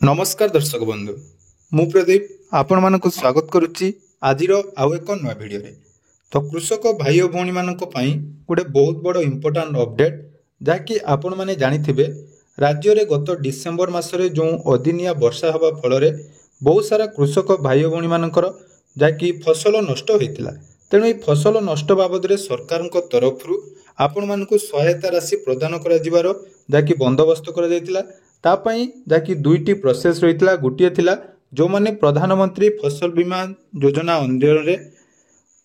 नमस्कार दर्शक बंधु मु प्रदीप आपण मानक स्वागत करुच्ची आज आउ एक नया भिडियो तो कृषक भाई और भौणी मानक पई गोटे बहुत बड़ इंपोर्टाट अपडेट जहाँकि आपण माने जानिथिबे राज्य में गत डिसेम्बर मासरे जो अदिनिया वर्षा हवा फल बहुत सारा कृषक भाई और भौणी मानकर जहाँकि फसल नष्ट होता तेणु ये फसल नष्ट बाबद सरकार तरफ आपण मानक सहायता राशि प्रदान कर जहाँकि बंदोबस्त कर तापाई जहाँकि दुईटी प्रोसेस रही गोटे थिला जो माने प्रधानमंत्री फसल बीमा योजना अंडर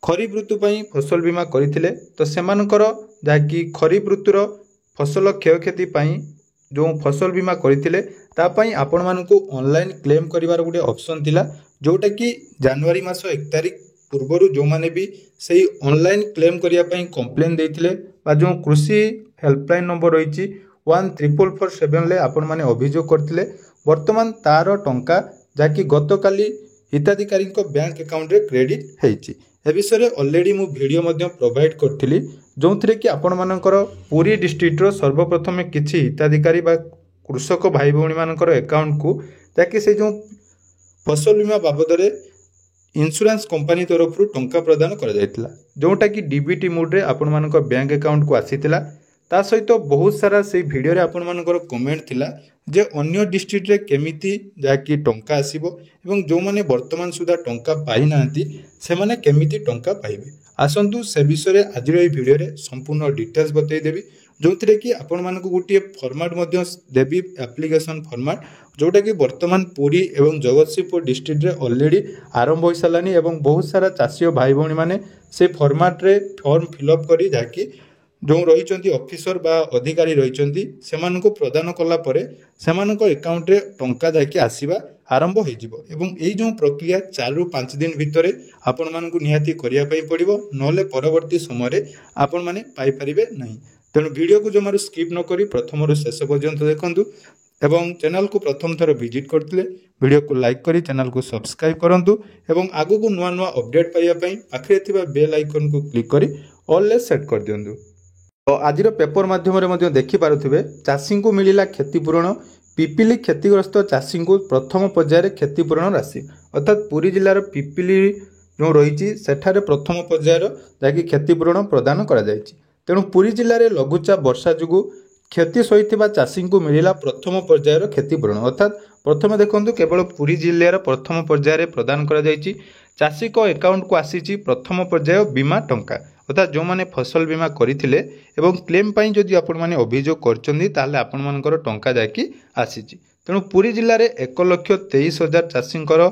खरीफ ऋतु पर फसल बीमा करथिले तो सेमानकर जहाँकि खरीफ ऋतुर फसल क्षयक्षति जो फसल बीमा करथिले तापाई आपण मानकु ऑनलाइन क्लेम करिवार गोटे ऑप्शन थिला जोटा कि जनवरी मास 1 तारिख पूर्व जो माने भी सही ऑनलाइन क्लेम करिया पई कंप्लेन देथिले बा जो कृषि हेल्पलाइन नंबर रही 1447 आपण माने अभियोग करथिले वर्तमान तार टंका जाकि गतकाली हिताधिकारी बैंक अकाउंट रे क्रेडिट हेछि ए विषय ऑलरेडी मु वीडियो मध्य प्रोवाइड करथिली जो थरे कि आपण मानकर पुरी डिस्ट्रिक्ट रो सर्वप्रथम किछि हिताधिकारी बा कृषक भाई भौणी मानकर अकाउंट को ताकि से जो फसल बीमा बाबद रे इंश्योरेंस कंपनी तरफ टंका प्रदान कर जायतिला जोटा कि डीबीटी मोड रे आपण मानकर बैंक अकाउंट को आसीतिला ता सहित बहुत सारा से वीडियो रे आपण मानकर कमेंट थिला जे अन्य डिस्ट्रिक्ट रे केमिति जाकि टंका आसीबो एवं जो माने वर्तमान सुधा टंका पाई नांती से माने केमिति टंका पाइबे आसंतु से विषय आज ए वीडियो रे संपूर्ण डिटेल्स बतै देबी जो थरे कि आपण मानक गोटे फॉर्मेट मध्य देबी एप्लिकेशन फॉर्मेट जोटा कि वर्तमान पुरी एवं जगतसिंहपुर डिस्ट्रिक्ट रे ऑलरेडी आरंभ हो सालानी एवं बहुत सारा चाषी भाई भौणी माने से फॉर्मेट रे फॉर्म फिलअप करी जाकि जो रही ऑफिसर बा अधिकारी रही प्रदान कला परे सेमानक अकाउंट रे टंका जाकि आसीबा आरंभ हो एवं यही जो प्रक्रिया 4 ରୁ 5 दिन भितर आपण मानकु निहाती करिया पई पड़िबो नले परवर्ती समय रे आपण माने पाई परिबे नहीं तेणु वीडियो को जमारू स्किप न करी प्रथम रु शेष पर्यंत देखंतु एवं चैनल को प्रथम थर विजिट करथिले वीडियो को लाइक करी चैनल को सब्सक्राइब करंतु एवं आगु को नुआ नुआ अपडेट पाइया पई पाखरे थिबा बेल आइकन को क्लिक करी ऑल ले सेट कर दियंतु तो आज पेपर माध्यम देखिपे चाषी को मिला क्षतिपूरण पिपिली क्षतिग्रस्त चाषी को प्रथम पर्यायर क्षतिपूरण राशि अर्थात पुरी जिलार पिपिली जो रही सेठारे प्रथम पर्यायर जहाँकि क्षतिपूरण प्रदान करा जायछि तेणु पुरी जिले में लघुचाप वर्षा जो क्षति सही चाषी को मिला प्रथम पर्यायर क्षतिपूरण अर्थात प्रथम देखु केवल पुरी जिलार प्रथम पर्यायर प्रदान करा जायछि चाषी को अकाउंट को आसी प्रथम पर्याय बीमा टंका अर्थात जो माने फसल बीमा करथिले एवं क्लेम पाई जदि आपण माने अभियोग करचंदी ताले आपण मानकर टंका जाकी आसीची तेणु पुरी जिल्ला रे 1,23,000 चाषींकर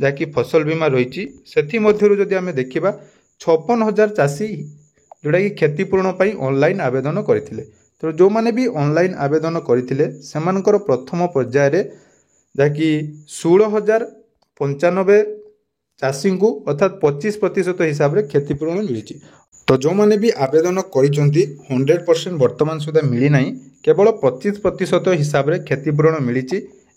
जाकी फसल बीमा रहिची सेथि मध्यरु जदि आमे देखिबा 56,000 चाषी जोटा कि क्षतिपूरण पाई ऑनलाइन आवेदन करथिले तो जो माने भी ऑनलाइन आवेदन करथिले सेमानकर प्रथम पर्याय रे जाकी 16,095 चाषी को अर्थात 25% हिसाब से क्षतिपूरण मिली तो जो माने भी आवेदन करिसेंती 100% वर्तमान सुधा मिली नहीं केवल 25% हिसाब से क्षतिपूरण मिली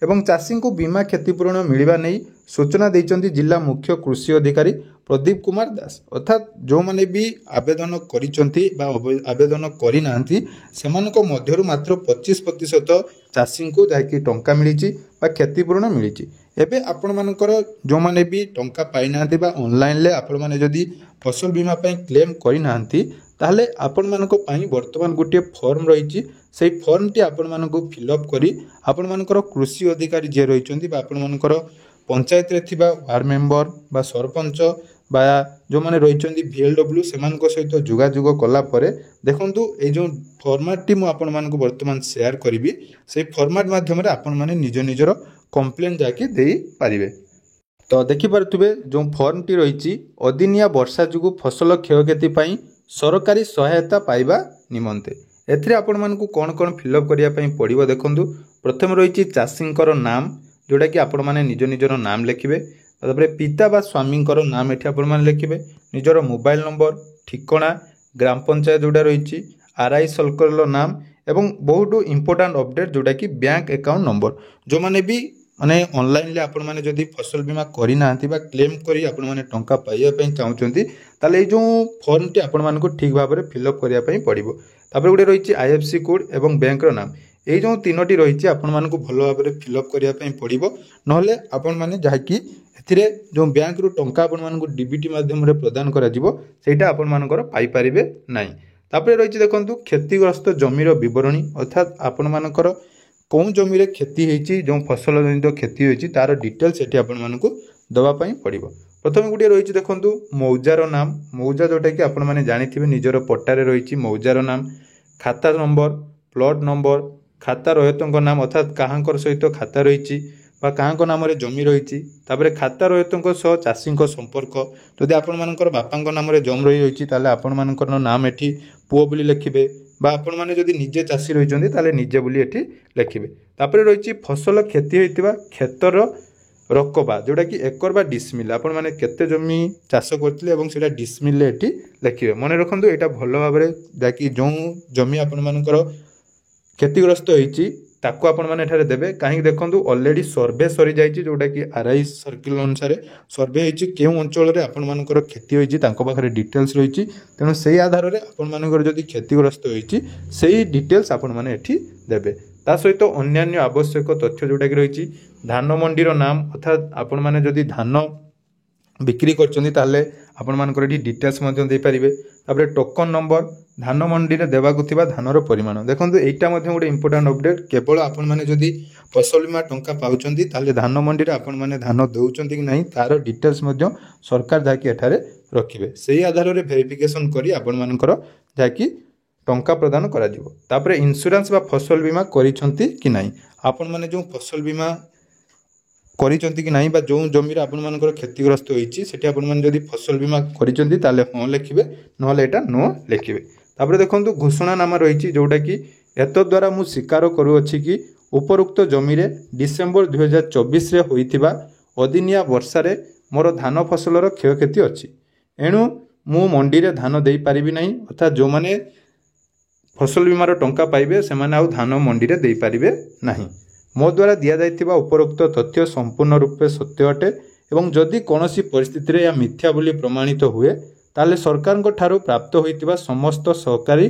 एवं चाषी को बीमा क्षतिपूरण मिलवा नहीं सूचना देइचंती जिला मुख्य कृषि अधिकारी प्रदीप कुमार दास अर्थात जो माने भी आवेदन करिसेंती बा आवेदन करि नांती सेमानक मध्यरु मात्र 25% चाषी को जाकि टंका मिली बा क्षतिपूरण मिली एबे आपण मानकर जो माने भी टंका पाई नांती बा ऑनलाइन ले आपण माने जदी फसल बीमा पई क्लेम करि नांती ताहले आपण मानक पई वर्तमान गोटे फॉर्म रही से फॉर्म टी आपण मानक फिलअप करी आपण मानकर कृषि अधिकारी जे रहिचंती बा आपण मानकर पंचायत रे थिबा वार्ड मेंबर बा सरपंच बा जो माने रहिचंती VLW सेमानक सहित जोगाजोग कला परे देखंतु ए जो फॉर्मेट टी मु आपण मानक वर्तमान शेयर करिवि से फॉर्मेट माध्यम रे आपण माने निज निजर कंप्लेन जाके देई पारिबे तो देखि पारथुबे जो फॉर्म टी रही अदिनिया वर्षा जुगु फसल क्षयक्षति पाई सरकारी सहायता पाइबा निमंते एथिरे आपण मानकु कोन कोन फिलअप करिया पई पड़िबो देखंतु प्रथम रही चाषींकर नाम जोटा कि आपण माने निज निजर नाम लिखिबे तापर पिता बा स्वामींकर नाम एठी आपण माने लिखिबे निजर मोबाइल नंबर ठिकाना ग्राम पंचायत जोटा रही RI सर्कल नाम एवं बहुत इंपोर्टेंट अपडेट जोटा कि बैंक अकाउंट नंबर जो माने भी माने ऑनलाइन ले आपण माने जदी फसल बीमा करि नांती बा क्लेम करी आपण माने टंका पाइया पई चाहउचंती ताले ए जो फॉर्म टी आपण मानको ठीक भाबरे फिलअप करिया पई पड़िबो तापर गुडे रहिछि IFSC कोड एवं बैंक रो नाम এই जो तीनोटी रही आपण मानक भल भाव फिलअप करने पड़ो ना आपण मैंने जहाँकि ए जो बैंक रु टंका आपण मानक डीबीटी माध्यम प्रदान करा आपण मानकर पाइपारे ना। तापर रही देखो क्षतिग्रस्त जमीर बरणी अर्थात आपण मानकर कौन जमी रे क्षति होती जो फसल जनित क्षति होती तार डिटेल्स ये आपण मानक दवापाई पड़ो। प्रथम गोटे रही देखो मौजार नाम मौजा जोटा कि आपण मैंने जानी निजर पट्टारे रही मौजार नाम खाता नंबर प्लॉट नंबर खाता रहितों नाम अर्थात कहाँ सहित खाता रही क्या नाम जमी रही खाता रहितों सह चाषी संपर्क जदि आपण मानकर बापा नाम जम रही आपण मानकर नाम एठी पुओ बोली लिखिबे बा आपण माने जदि निजे चाषी रही ताले निजे बोली एठी लिखिबे। तापर रही फसल क्षति होइतिबा क्षेत्र रकबा जोटा कि एकर बा डिसमिल आपण माने केते जमी चाष करथिले एवं सेटा डिसमिल ले एठी लिखिबे। मने रखंतु एटा भलो भाबरे जाकि जो जमी आपण मानकर क्षतिग्रस्त होइची ताको आपण माने एठारे देबे काहे देखंतु ऑलरेडी सर्वे सरी जाइची जोटा कि आरआई सर्किल अनुसार सर्वे होइची केउ अंचल रे आपण मानकर क्षति होइची तांको पाखरे डिटेल्स रहिची तेनु सेही आधार रे आपण मानकर जदि क्षतिग्रस्त होइची सेही डिटेल्स आपण माने एठी देबे। ता सहित अन्यान्य आवश्यक तथ्य जोटा कि रहिची धान मंडीर नाम अर्थात आपण माने जदि धान बिक्री करछन्ती ताले आपण मानकर एठी डिटेल्स मध्य दे परिबे। तापर टोकन नंबर धान मंडी रे देबाकु थिबा धानर परिमाण देखंतु एटा मध्य गोटे इंपोर्टेंट अपडेट केवल आपण माने जदि फसल बीमा टंका पाउछन्ती ताले धान मंडी रे आपण माने धान दउछन्ती कि नाही तार डिटेल्स मध्य सरकार जाकी एठारे रखिबे सेही आधार रे वेरिफिकेशन करी आपण मानकर जाकी टंका प्रदान करा जिवो। तापर इंश्योरेंस बा फसल बीमा करिछन्ती कि नाही आपण माने जो फसल बीमा करिछन्ती कि नाही बा जो जमी रे आपण मानकर क्षतिग्रस्त होईची सेठी आपण माने जदि फसल बीमा करिछन्ती ताले हां लिखिबे नहले एटा नो लिखिबे। तापर देखंतु घोषणा नाम रही जोटा कि एत द्वारा मु स्वीकार करुअछि कि उपरोक्त जमी रे डिसेम्बर 2024 रे होइथिबा अदिनिया वर्षा रे मोर धान फसलर क्षयक्षति अछि एणु मु मंडी रे धान देई पारिबि नाही अर्थात जो माने फसल बीमार टंका पाइबे से माने आउ धान मंडी रे देई पारिबे नाही। मो द्वारा दिया जाइथिबा उपरोक्त तथ्य संपूर्ण रूपे सत्य अटे एवं जदि कोनोसी परिस्थिति रे या मिथ्या बोली प्रमाणित हुए ताले सरकार को ठारो प्राप्त होइतिबा समस्त सहकारी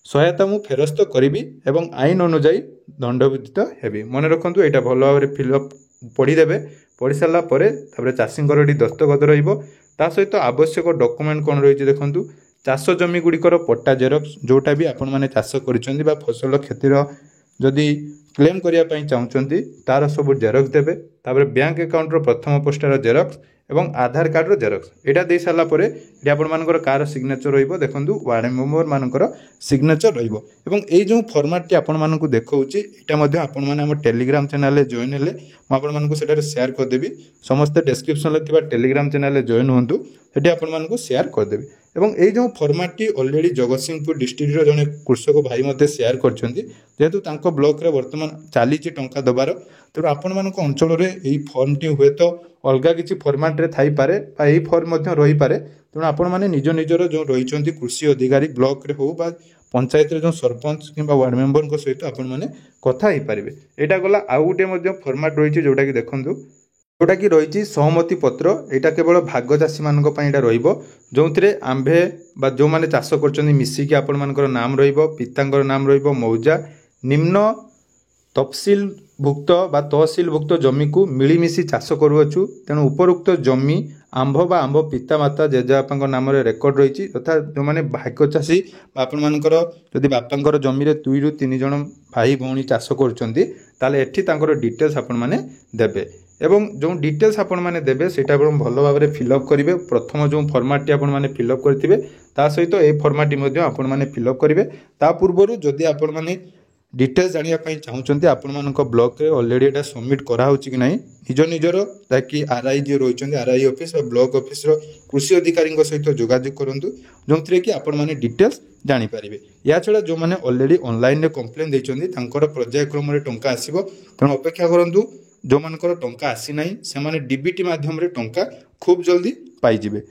सहायता मु फेरस्त करिबी एवं आईन अनुसार दंडविधित हेबी। मन रखंतु एटा भलो भाबरे फिलअप पढ़ी देबे पढ़ी सारा पर चाषींकर एटी दस्तखत रहिबो ता सहित आवश्यक डॉक्यूमेंट कोन रहिछि देखंतु चाष जमी गुड़िकर पट्टा जेरक्स जोटा भी आपण माने चाष करिसंती बा फसल क्षतिर जदि क्लेम करिया पई चाहुचंती तार सब जेरक्स देबे तापर बैंक अकाउंट रो प्रथम पृष्ठार जेरक्स एवं आधार कार्ड रो जेरक्स एटा दे साला परे एटा आपण मानकर कार सिग्नेचर रहिबो देखंतु वार्ड मेंबर मानकर सिग्नेचर रहिबो एवं एई जो फॉर्मेट टी आपण मानकु देखौची एटा मध्ये आपण माने हम टेलीग्राम चैनल रे जॉइन हेले म आपण मानकु सेटा शेयर कर देबी समस्त डिस्क्रिप्शन रे थिबा टेलीग्राम चैनल रे जॉइन होंतु सेठी आपण मानकु शेयर कर देबी एवं एई जो फॉर्मेट टी ऑलरेडी जगतसिंहपुर डिस्ट्रिक्ट रो जने कृषक भाई मते शेयर करछंती जेहेतु तांको ब्लॉक रे वर्तमान चालीची टंका दबार तेणु आपण मानक अंचल रे एई फॉर्म टी हुए तो अलगा किसी फॉर्मेट रे थाई पारे बा एई फॉर्म मध्य रही पारे तेणु आपण माने निज निजर जो रहिचंती कृषि अधिकारी ब्लॉक रे हो बा पंचायत रे जो सरपंच किंबा वार्ड मेंबर को सहित आपण माने कथा ही पारिबे। एटा गला आउ गुटे मध्य फॉर्मेट रहिछि जोटा कि देखंतु जोटा कि रही सहमति पत्र यहाँ केवल भाग चाषी मान रहिबो जोंथिरे आंभे बा जो माने चाष करछन्ती मिसिकी आपण मानकर नाम रहिबो पितांकर नाम रहिबो मौजा निम्न तफसिलभुक्त बा तहसिलभुक्त जमी को मिलीमिशी चाष करुअछु तेणु उपरोक्त जमी आंभ बा आंभ पिता माता जेजेबापा नाम रेकर्ड रही अर्थात जो मैंने भाग्य चाषी आपण मानकर जदि बापांकर जमी रे 2 ରୁ 3 जण भाई भौणी चाष करछन्ती ताले एठी तांकर डिटेल्स आपण माने देबे एवं जो डिटेल्स आपण माने देबे सेटा आपण भलो भाबरे फिलअप करिवे। प्रथम जो फॉर्मेट टी आपण माने फिलअप करथिबे ता सहित ए फॉर्मेट मध्ये आपण माने फिलअप करिवे ता पूर्वरु जदि आपण माने डिटेल्स जानिया पई चाहुचंती आपण मानक ब्लॉक रे ऑलरेडी एटा सबमिट करा होची कि नाही निज निजर ताकि आरआई जे रहिचंती आरआई ऑफिस बा ब्लॉक ऑफिस रो कृषि अधिकारी सहित जोगाजोग करंतु जोंथरे कि आपण माने डिटेल्स जानि पारिबे। या छडा जो माने ऑलरेडी ऑनलाइन रे कंप्लेन दैचंती तांकर पर्यायक्रम रे टंका आसीबो तेणु अपेक्षा करंतु जो मानकर टंका आसी नाही से माने डीबीटी माध्यम रे टंका खूब जल्दी पाई जिवे।